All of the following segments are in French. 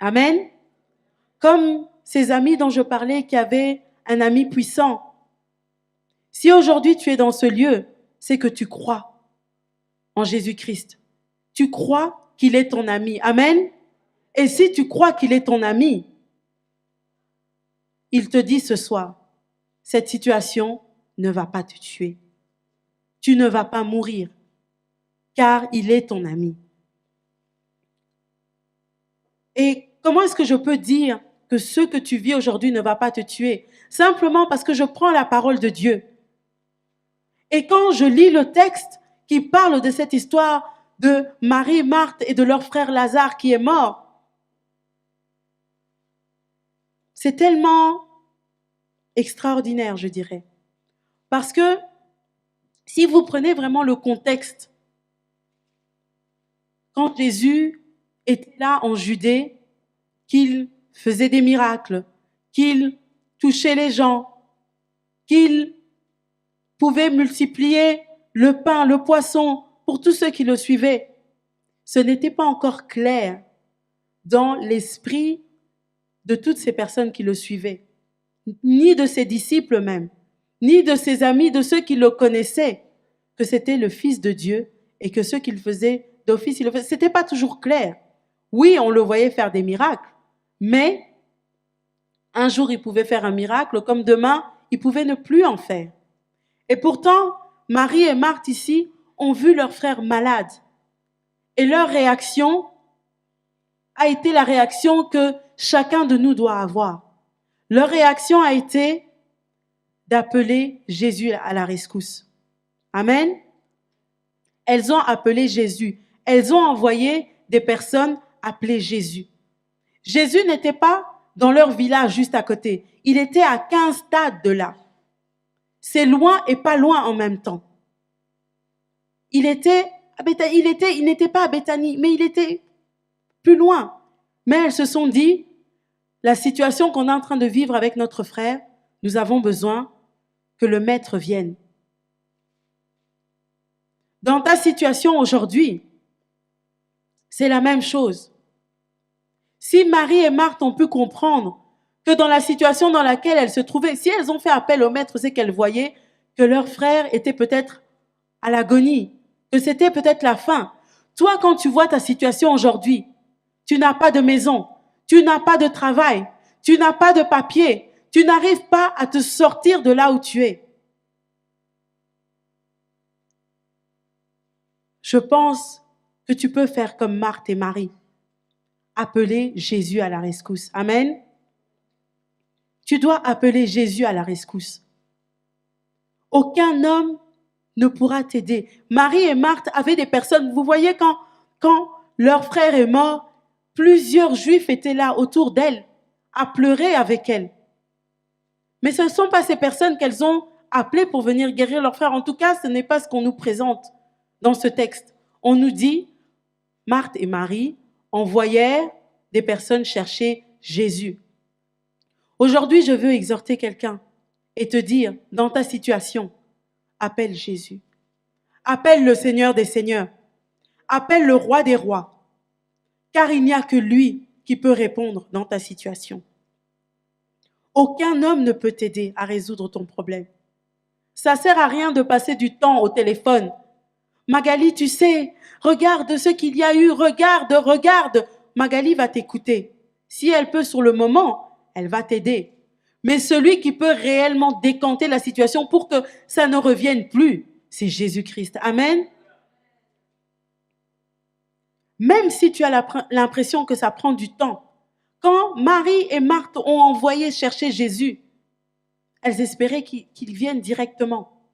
Amen. Comme ces amis dont je parlais qui avaient un ami puissant. Si aujourd'hui tu es dans ce lieu, c'est que tu crois en Jésus-Christ. Tu crois qu'il est ton ami. Amen. Et si tu crois qu'il est ton ami, il te dit ce soir, cette situation ne va pas te tuer. Tu ne vas pas mourir, car il est ton ami. Et comment est-ce que je peux dire que ce que tu vis aujourd'hui ne va pas te tuer? Simplement parce que je prends la parole de Dieu. Et quand je lis le texte qui parle de cette histoire de Marie, Marthe et de leur frère Lazare qui est mort, c'est tellement extraordinaire, je dirais. Parce que si vous prenez vraiment le contexte, quand Jésus était là en Judée, qu'il faisait des miracles, qu'il touchait les gens, qu'il pouvait multiplier le pain, le poisson pour tous ceux qui le suivaient, ce n'était pas encore clair dans l'esprit de toutes ces personnes qui le suivaient, ni de ses disciples même, ni de ses amis, de ceux qui le connaissaient, que c'était le Fils de Dieu et que ce qu'il faisait d'office, il le faisait. C'était pas toujours clair. Oui, on le voyait faire des miracles, mais un jour il pouvait faire un miracle, comme demain, il pouvait ne plus en faire. Et pourtant, Marie et Marthe ici ont vu leur frère malade. Et leur réaction a été la réaction que chacun de nous doit avoir. Leur réaction a été d'appeler Jésus à la rescousse. Amen. Elles ont appelé Jésus. Elles ont envoyé des personnes appeler Jésus. Jésus n'était pas dans leur village juste à côté. Il était à 15 stades de là. C'est loin et pas loin en même temps. Il n'était pas à Béthanie, mais il était plus loin. Mais elles se sont dit, la situation qu'on est en train de vivre avec notre frère, nous avons besoin que le maître vienne. Dans ta situation aujourd'hui, c'est la même chose. Si Marie et Marthe ont pu comprendre que dans la situation dans laquelle elles se trouvaient, si elles ont fait appel au maître, c'est qu'elles voyaient que leur frère était peut-être à l'agonie, que c'était peut-être la fin. Toi, quand tu vois ta situation aujourd'hui, tu n'as pas de maison, tu n'as pas de travail, tu n'as pas de papier, tu n'arrives pas à te sortir de là où tu es. Je pense que tu peux faire comme Marthe et Marie, appeler Jésus à la rescousse. Amen. Tu dois appeler Jésus à la rescousse. Aucun homme ne pourra t'aider. Marie et Marthe avaient des personnes, vous voyez quand leur frère est mort, plusieurs Juifs étaient là autour d'elles, à pleurer avec elles. Mais ce ne sont pas ces personnes qu'elles ont appelées pour venir guérir leur frère. En tout cas, ce n'est pas ce qu'on nous présente dans ce texte. On nous dit, Marthe et Marie envoyèrent des personnes chercher Jésus. Aujourd'hui, je veux exhorter quelqu'un et te dire, dans ta situation, appelle Jésus. Appelle le Seigneur des Seigneurs. Appelle le Roi des Rois. Car il n'y a que lui qui peut répondre dans ta situation. Aucun homme ne peut t'aider à résoudre ton problème. Ça sert à rien de passer du temps au téléphone. Magali, tu sais, regarde ce qu'il y a eu, regarde. Magali va t'écouter. Si elle peut sur le moment, elle va t'aider. Mais celui qui peut réellement décanter la situation pour que ça ne revienne plus, c'est Jésus-Christ. Amen. Même si tu as l'impression que ça prend du temps, quand Marie et Marthe ont envoyé chercher Jésus, elles espéraient qu'il vienne directement.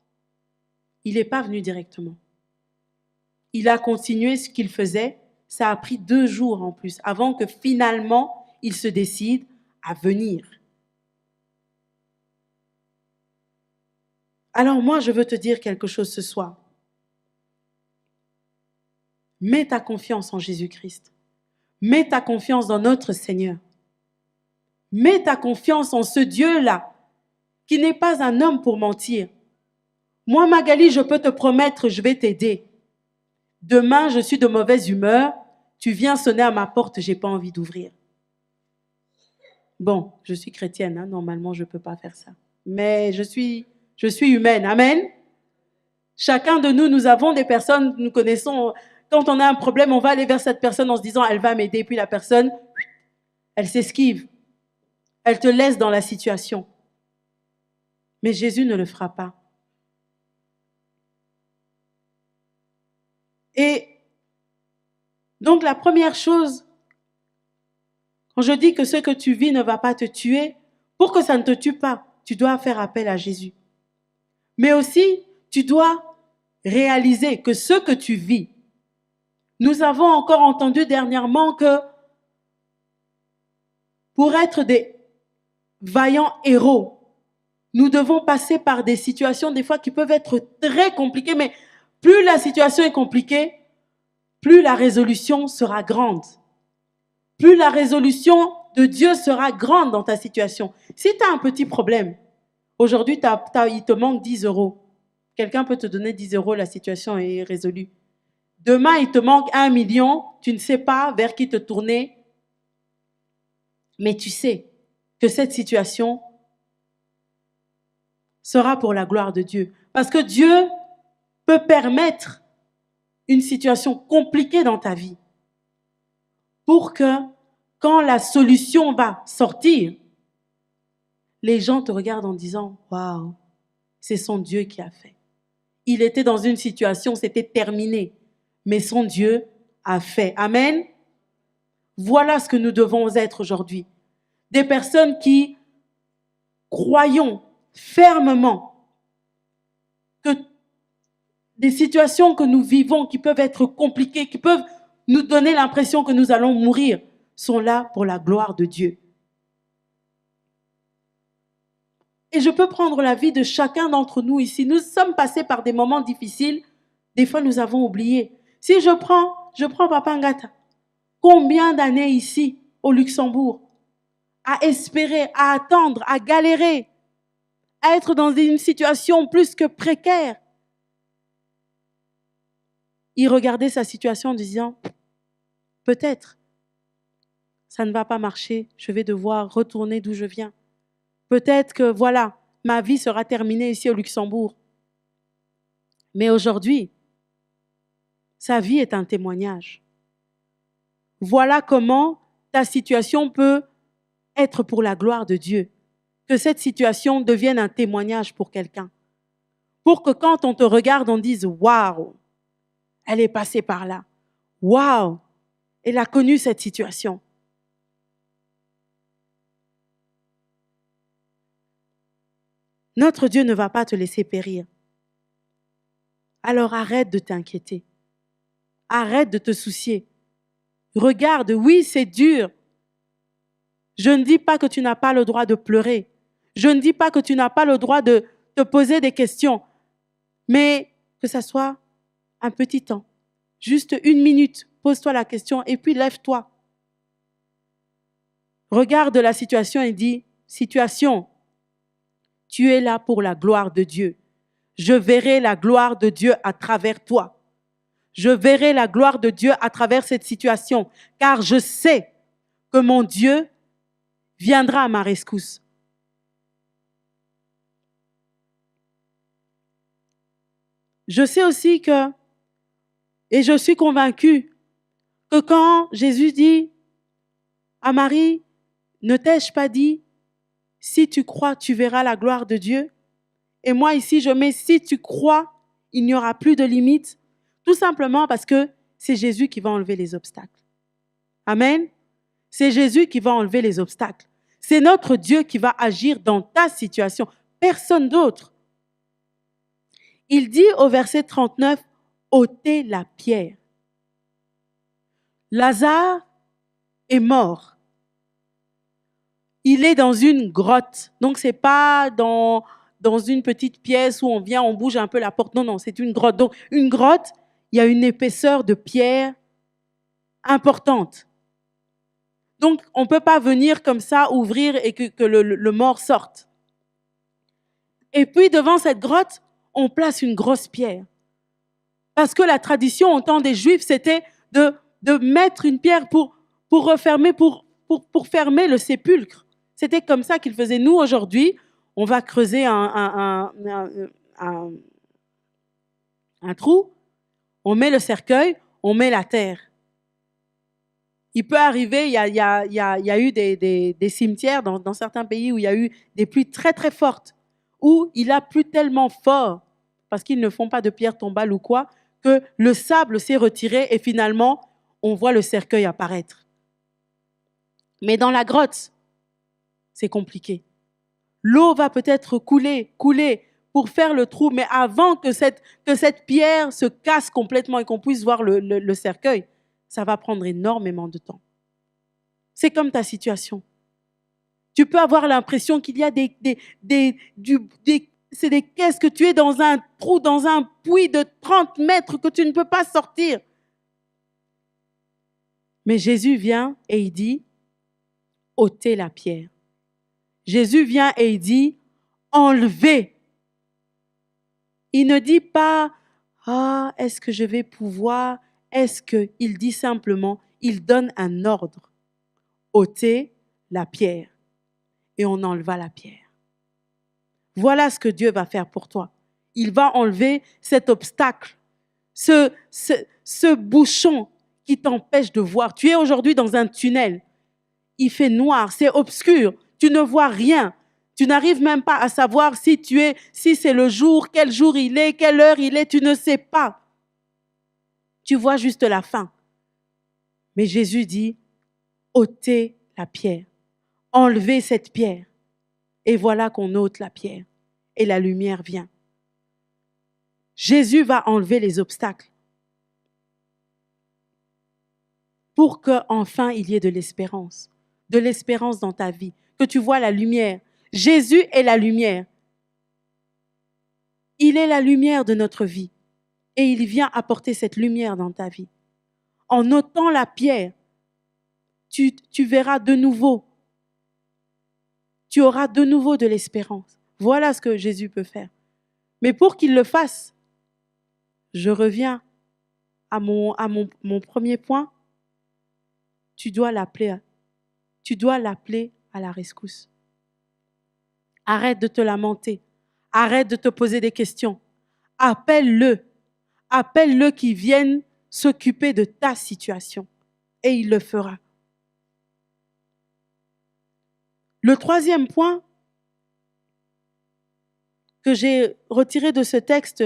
Il n'est pas venu directement. Il a continué ce qu'il faisait. Ça a pris 2 jours en plus avant que finalement il se décide à venir. Alors moi, je veux te dire quelque chose ce soir. Mets ta confiance en Jésus-Christ. Mets ta confiance dans notre Seigneur. Mets ta confiance en ce Dieu-là, qui n'est pas un homme pour mentir. Moi, Magali, je peux te promettre, je vais t'aider. Demain, je suis de mauvaise humeur, tu viens sonner à ma porte, j'ai pas envie d'ouvrir. Bon, je suis chrétienne, hein, normalement je ne peux pas faire ça. Mais je suis humaine, amen. Chacun de nous, nous avons des personnes, nous connaissons, quand on a un problème, on va aller vers cette personne en se disant, elle va m'aider, puis la personne, elle s'esquive, elle te laisse dans la situation. Mais Jésus ne le fera pas. Et donc la première chose, quand je dis que ce que tu vis ne va pas te tuer, pour que ça ne te tue pas, tu dois faire appel à Jésus. Mais aussi, tu dois réaliser que ce que tu vis, nous avons encore entendu dernièrement que pour être des vaillants héros, nous devons passer par des situations des fois qui peuvent être très compliquées, mais plus la situation est compliquée, plus la résolution sera grande. Plus la résolution de Dieu sera grande dans ta situation. Si tu as un petit problème, aujourd'hui il te manque 10 €. Quelqu'un peut te donner 10 €, la situation est résolue. Demain, il te manque 1 million, tu ne sais pas vers qui te tourner, mais tu sais que cette situation sera pour la gloire de Dieu. Parce que Dieu peut permettre une situation compliquée dans ta vie pour que quand la solution va sortir, les gens te regardent en disant « Waouh, c'est son Dieu qui a fait. » Il était dans une situation, c'était terminé, mais son Dieu a fait. Amen. Voilà ce que nous devons être aujourd'hui. Des personnes qui croyons fermement que des situations que nous vivons, qui peuvent être compliquées, qui peuvent nous donner l'impression que nous allons mourir, sont là pour la gloire de Dieu. Et je peux prendre la vie de chacun d'entre nous ici. Nous sommes passés par des moments difficiles. Des fois, nous avons oublié. Si je prends Papa Ngata, combien d'années ici, au Luxembourg, à espérer, à attendre, à galérer, à être dans une situation plus que précaire. Il regardait sa situation en disant, peut-être, ça ne va pas marcher, je vais devoir retourner d'où je viens. Peut-être que, voilà, ma vie sera terminée ici au Luxembourg. Mais aujourd'hui, sa vie est un témoignage. Voilà comment ta situation peut être pour la gloire de Dieu. Que cette situation devienne un témoignage pour quelqu'un. Pour que quand on te regarde, on dise « Waouh, elle est passée par là. Waouh, elle a connu cette situation. » Notre Dieu ne va pas te laisser périr. Alors arrête de t'inquiéter. Arrête de te soucier. Regarde, oui, c'est dur. Je ne dis pas que tu n'as pas le droit de pleurer. Je ne dis pas que tu n'as pas le droit de te poser des questions. Mais que ça soit un petit temps. Juste 1 minute, pose-toi la question et puis lève-toi. Regarde la situation et dis, situation, tu es là pour la gloire de Dieu. Je verrai la gloire de Dieu à travers toi. Je verrai la gloire de Dieu à travers cette situation, car je sais que mon Dieu viendra à ma rescousse. Je sais aussi que, et je suis convaincue, que quand Jésus dit à Marie, ne t'ai-je pas dit, si tu crois, tu verras la gloire de Dieu. Et moi ici, je mets, si tu crois, il n'y aura plus de limite. Tout simplement parce que c'est Jésus qui va enlever les obstacles. Amen. C'est Jésus qui va enlever les obstacles. C'est notre Dieu qui va agir dans ta situation. Personne d'autre. Il dit au verset 39, ôtez la pierre. Lazare est mort. Il est dans une grotte. Donc, ce n'est pas dans une petite pièce où on vient, on bouge un peu la porte. Non, non, c'est une grotte. Donc, une grotte, il y a une épaisseur de pierre importante. Donc, on ne peut pas venir comme ça, ouvrir et que le mort sorte. Et puis, devant cette grotte, on place une grosse pierre. Parce que la tradition au temps des Juifs, c'était de mettre une pierre pour refermer, pour fermer le sépulcre. C'était comme ça qu'ils faisaient. Nous, aujourd'hui, on va creuser un trou, on met le cercueil, on met la terre. Il peut arriver, il y a eu des cimetières dans certains pays où il y a eu des pluies très très fortes, où il a plu tellement fort, parce qu'ils ne font pas de pierre tombale ou quoi, que le sable s'est retiré et finalement, on voit le cercueil apparaître. Mais dans la grotte, c'est compliqué. L'eau va peut-être couler pour faire le trou, mais avant que cette pierre se casse complètement et qu'on puisse voir le cercueil, ça va prendre énormément de temps. C'est comme ta situation. Tu peux avoir l'impression qu'il y a c'est des caisses, que tu es dans un trou, dans un puits de 30 mètres que tu ne peux pas sortir. Mais Jésus vient et il dit, ôtez la pierre. Jésus vient et il dit, enlevez. Il ne dit pas, ah, est-ce que je vais pouvoir? Il dit simplement, il donne un ordre. Ôtez la pierre. Et on enleva la pierre. Voilà ce que Dieu va faire pour toi. Il va enlever cet obstacle, ce bouchon qui t'empêche de voir. Tu es aujourd'hui dans un tunnel. Il fait noir, c'est obscur. Tu ne vois rien. Tu n'arrives même pas à savoir si c'est le jour, quel jour il est, quelle heure il est. Tu ne sais pas. Tu vois juste la fin. Mais Jésus dit, ôtez la pierre. Enlevez cette pierre. Et voilà qu'on ôte la pierre. Et la lumière vient. Jésus va enlever les obstacles. Pour qu'enfin il y ait de l'espérance dans ta vie, que tu vois la lumière. Jésus est la lumière. Il est la lumière de notre vie. Et il vient apporter cette lumière dans ta vie. En ôtant la pierre, tu verras de nouveau. Tu auras de nouveau de l'espérance. Voilà ce que Jésus peut faire. Mais pour qu'il le fasse, je reviens à mon premier point. Tu dois l'appeler à la rescousse. Arrête de te lamenter. Arrête de te poser des questions. Appelle-le. Appelle-le qu'il vienne s'occuper de ta situation. Et il le fera. Le troisième point que j'ai retiré de ce texte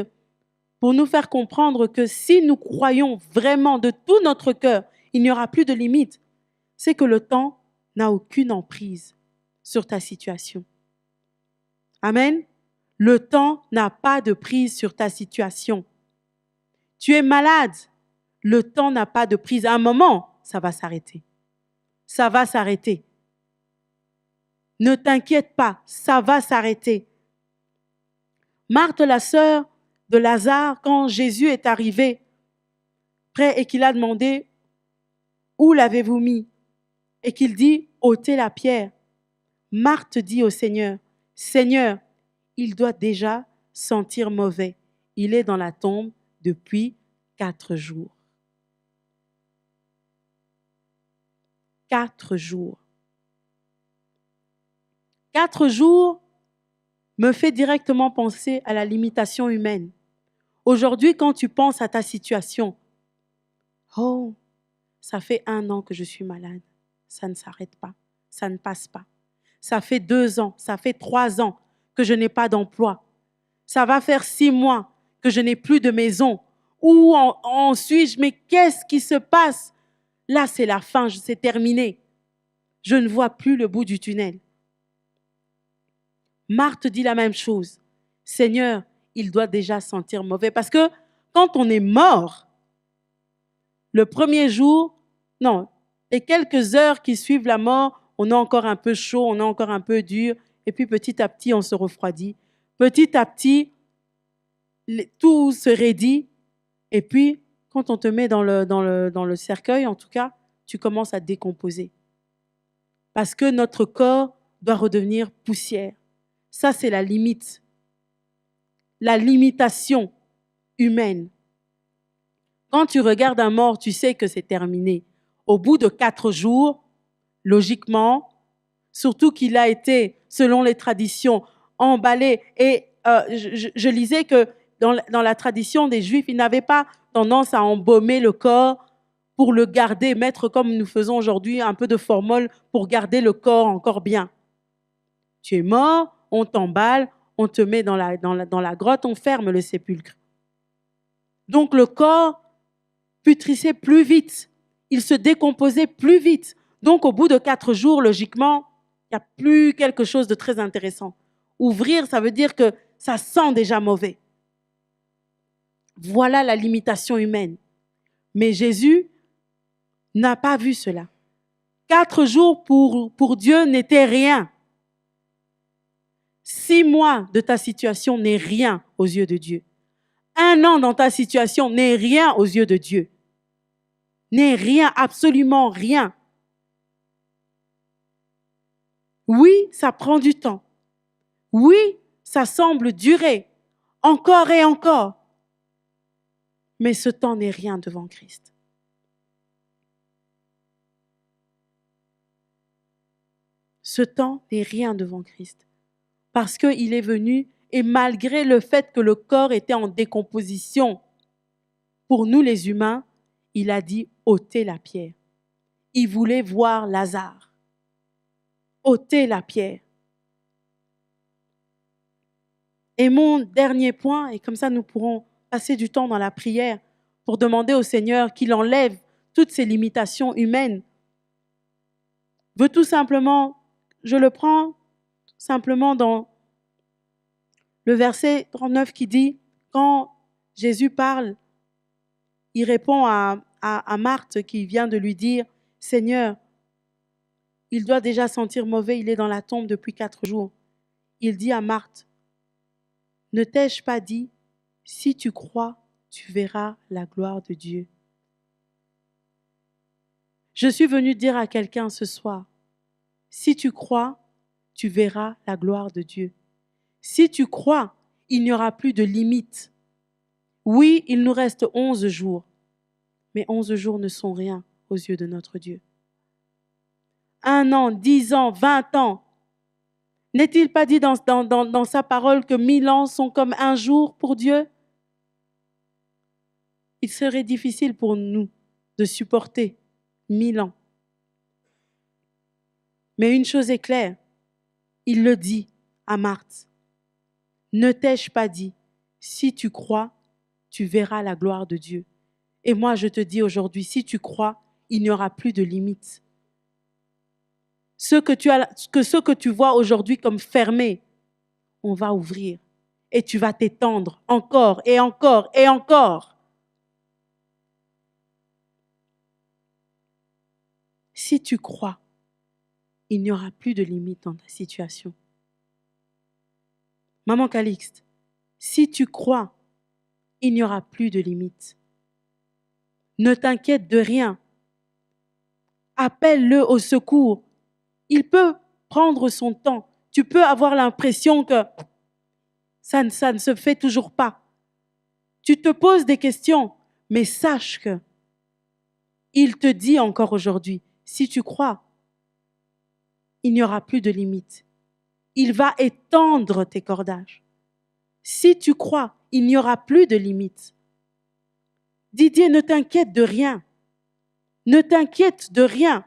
pour nous faire comprendre que si nous croyons vraiment de tout notre cœur, il n'y aura plus de limite, c'est que le temps n'a aucune emprise sur ta situation. Amen. Le temps n'a pas de prise sur ta situation. Tu es malade. Le temps n'a pas de prise. À un moment, ça va s'arrêter. Ça va s'arrêter. Ne t'inquiète pas, ça va s'arrêter. Marthe, la sœur de Lazare, quand Jésus est arrivé près et qu'il a demandé « Où l'avez-vous mis ?» et qu'il dit « ôtez la pierre », Marthe dit au Seigneur « Seigneur, il doit déjà sentir mauvais. Il est dans la tombe depuis 4 jours. » 4 jours. 4 jours me fait directement penser à la limitation humaine. Aujourd'hui, quand tu penses à ta situation, oh, ça fait 1 an que je suis malade. Ça ne s'arrête pas. Ça ne passe pas. Ça fait 2 ans, ça fait 3 ans que je n'ai pas d'emploi. Ça va faire 6 mois que je n'ai plus de maison. Où en suis-je? Mais qu'est-ce qui se passe? Là, c'est la fin, c'est terminé. Je ne vois plus le bout du tunnel. Marthe dit la même chose. Seigneur, il doit déjà sentir mauvais. Parce que quand on est mort, le premier jour, non, les quelques heures qui suivent la mort, on est encore un peu chaud, on est encore un peu dur, et puis petit à petit, on se refroidit. Petit à petit, tout se raidit, et puis, quand on te met dans le cercueil, en tout cas, tu commences à décomposer. Parce que notre corps doit redevenir poussière. Ça, c'est la limite. La limitation humaine. Quand tu regardes un mort, tu sais que c'est terminé. Au bout de 4 jours, logiquement, surtout qu'il a été, selon les traditions, emballé. Et je lisais que dans la tradition des Juifs, ils n'avaient pas tendance à embaumer le corps pour le garder, mettre comme nous faisons aujourd'hui un peu de formol pour garder le corps encore bien. Tu es mort, on t'emballe, on te met dans la grotte, on ferme le sépulcre. Donc le corps putrissait plus vite, il se décomposait plus vite. Donc au bout de 4 jours, logiquement, il n'y a plus quelque chose de très intéressant. Ouvrir, ça veut dire que ça sent déjà mauvais. Voilà la limitation humaine. Mais Jésus n'a pas vu cela. 4 jours pour Dieu n'était rien. 6 mois de ta situation n'est rien aux yeux de Dieu. 1 an dans ta situation n'est rien aux yeux de Dieu. N'est rien, absolument rien. Oui, ça prend du temps. Oui, ça semble durer encore et encore. Mais ce temps n'est rien devant Christ. Ce temps n'est rien devant Christ. Parce qu'il est venu et malgré le fait que le corps était en décomposition, pour nous les humains, il a dit ôtez la pierre. Il voulait voir Lazare. Ôtez la pierre. Et mon dernier point, et comme ça nous pourrons passer du temps dans la prière pour demander au Seigneur qu'il enlève toutes ces limitations humaines, veut tout simplement, je le prends simplement dans le verset 39 qui dit, quand Jésus parle, il répond à Marthe qui vient de lui dire, Seigneur, il doit déjà sentir mauvais, il est dans la tombe depuis 4 jours. Il dit à Marthe, ne t'ai-je pas dit, si tu crois, tu verras la gloire de Dieu. Je suis venue dire à quelqu'un ce soir, si tu crois, tu verras la gloire de Dieu. Si tu crois, il n'y aura plus de limite. Oui, il nous reste 11 jours, mais 11 jours ne sont rien aux yeux de notre Dieu. 1 an, 10 ans, 20 ans. N'est-il pas dit dans sa parole que 1000 ans sont comme 1 jour pour Dieu? Il serait difficile pour nous de supporter 1000 ans. Mais une chose est claire, il le dit à Marthe. Ne t'ai-je pas dit, si tu crois, tu verras la gloire de Dieu. Et moi, je te dis aujourd'hui, si tu crois, il n'y aura plus de limites. Ce que tu vois aujourd'hui comme fermé, on va ouvrir. Et tu vas t'étendre encore et encore et encore. Si tu crois, il n'y aura plus de limites dans ta situation. Maman Calixte, si tu crois, il n'y aura plus de limites. Ne t'inquiète de rien. Appelle-le au secours. Il peut prendre son temps. Tu peux avoir l'impression que ça ne se fait toujours pas. Tu te poses des questions, mais sache que il te dit encore aujourd'hui, si tu crois, il n'y aura plus de limites. Il va étendre tes cordages. Si tu crois, il n'y aura plus de limites. Didier, ne t'inquiète de rien. Ne t'inquiète de rien.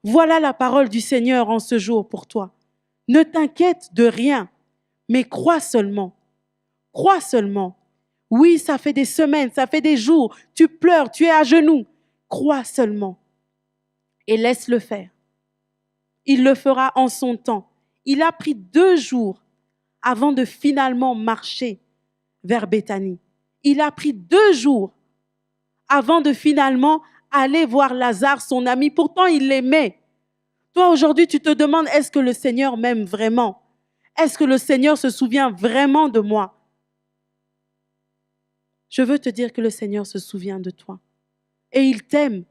Voilà la parole du Seigneur en ce jour pour toi. Ne t'inquiète de rien, mais crois seulement. Crois seulement. Oui, ça fait des semaines, ça fait des jours. Tu pleures, tu es à genoux. Crois seulement. Et laisse-le faire. Il le fera en son temps. Il a pris 2 jours avant de finalement marcher vers Béthanie. Il a pris 2 jours avant de finalement aller voir Lazare, son ami. Pourtant, il l'aimait. Toi, aujourd'hui, tu te demandes, est-ce que le Seigneur m'aime vraiment? Est-ce que le Seigneur se souvient vraiment de moi? Je veux te dire que le Seigneur se souvient de toi. Et il t'aime.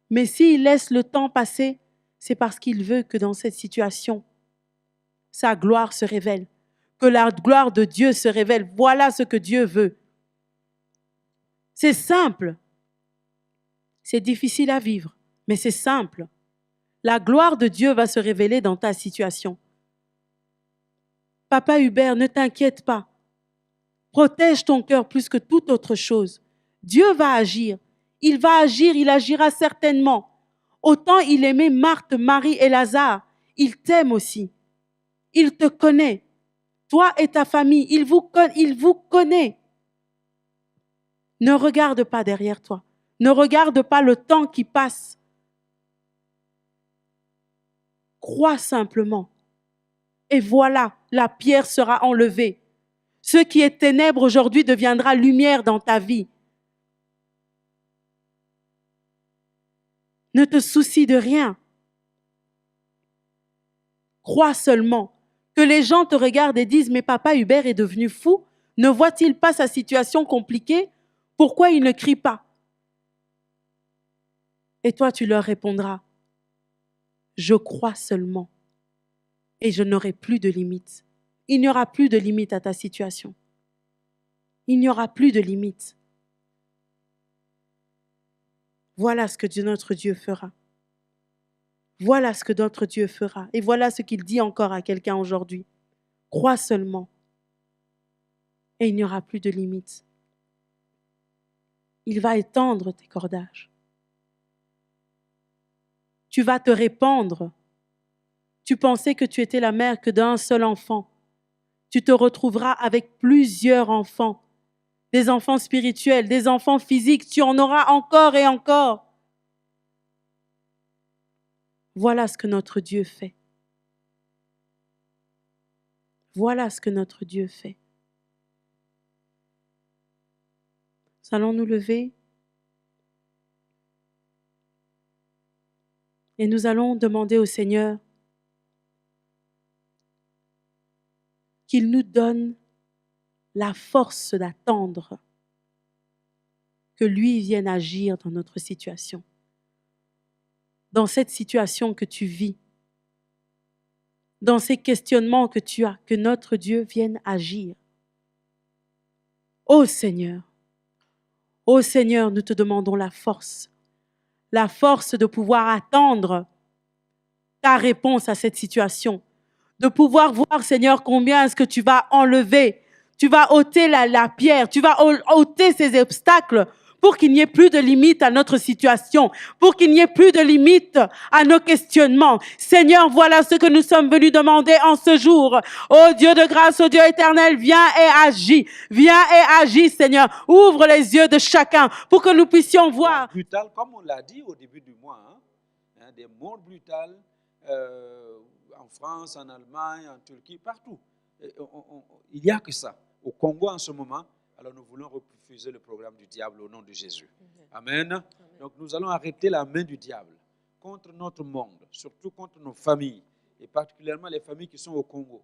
Mais s'il laisse le temps passer, c'est parce qu'il veut que dans cette situation, sa gloire se révèle. Que la gloire de Dieu se révèle. Voilà ce que Dieu veut. C'est simple. C'est difficile à vivre, mais c'est simple. La gloire de Dieu va se révéler dans ta situation. Papa Hubert, ne t'inquiète pas. Protège ton cœur plus que toute autre chose. Dieu va agir. Il va agir, il agira certainement. Autant il aimait Marthe, Marie et Lazare, il t'aime aussi. Il te connaît. Toi et ta famille, il vous connaît. Ne regarde pas derrière toi. Ne regarde pas le temps qui passe. Crois simplement. Et voilà, la pierre sera enlevée. Ce qui est ténèbre aujourd'hui deviendra lumière dans ta vie. Ne te soucie de rien. Crois seulement. Que les gens te regardent et disent « Mais papa Hubert est devenu fou. Ne voit-il pas sa situation compliquée? Pourquoi il ne crie pas ?» Et toi, tu leur répondras « Je crois seulement. Et je n'aurai plus de limites. » Il n'y aura plus de limites à ta situation. Il n'y aura plus de limites. Voilà ce que notre Dieu fera. Voilà ce que notre Dieu fera. Et voilà ce qu'il dit encore à quelqu'un aujourd'hui. Crois seulement. Et il n'y aura plus de limites. Il va étendre tes cordages. Tu vas te répandre. Tu pensais que tu étais la mère que d'un seul enfant. Tu te retrouveras avec plusieurs enfants. Des enfants spirituels, des enfants physiques. Tu en auras encore et encore. Voilà ce que notre Dieu fait. Voilà ce que notre Dieu fait. Nous allons nous lever et nous allons demander au Seigneur qu'il nous donne la force d'attendre que lui vienne agir dans notre situation. Dans cette situation que tu vis, dans ces questionnements que tu as, que notre Dieu vienne agir. Ô Seigneur, nous te demandons la force de pouvoir attendre ta réponse à cette situation, de pouvoir voir, Seigneur, combien est-ce que tu vas enlever, tu vas ôter la pierre, tu vas ôter ces obstacles pour qu'il n'y ait plus de limite à notre situation, pour qu'il n'y ait plus de limite à nos questionnements. Seigneur, voilà ce que nous sommes venus demander en ce jour. Ô Dieu de grâce, ô Dieu éternel, viens et agis. Viens et agis, Seigneur. Ouvre les yeux de chacun pour que nous puissions voir. Brutal, comme on l'a dit au début du mois, des morts brutales en France, en Allemagne, en Turquie, partout. Il n'y a que ça. Au Congo en ce moment, alors nous voulons refuser le programme du diable au nom de Jésus. Amen. Amen. Donc nous allons arrêter la main du diable contre notre monde, surtout contre nos familles, et particulièrement les familles qui sont au Congo.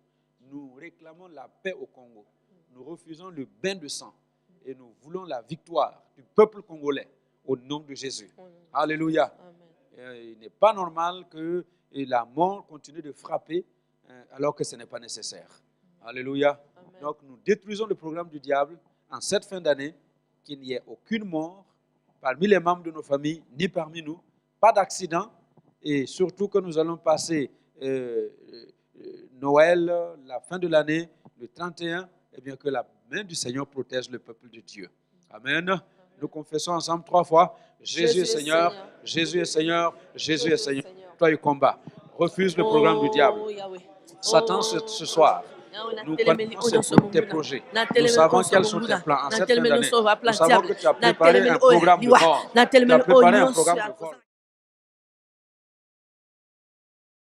Nous réclamons la paix au Congo. Nous refusons le bain de sang et nous voulons la victoire du peuple congolais au nom de Jésus. Amen. Alléluia. Amen. Il n'est pas normal que la mort continue de frapper alors que ce n'est pas nécessaire. Alléluia. Amen. Donc nous détruisons le programme du diable en cette fin d'année, qu'il n'y ait aucune mort parmi les membres de nos familles, ni parmi nous, pas d'accident, et surtout que nous allons passer Noël, la fin de l'année, le 31, et bien que la main du Seigneur protège le peuple de Dieu. Amen. Amen. Nous confessons ensemble 3 fois, Jésus est Seigneur, Jésus est Seigneur, Jésus est Seigneur. Toi, il combat. Refuse le programme du diable. Satan, ce soir, nous connaissons tes projets. Nous savons quels sont tes plans en cette fin d'année. Nous savons que tu as préparé un programme de mort. Tu as préparé un programme de mort.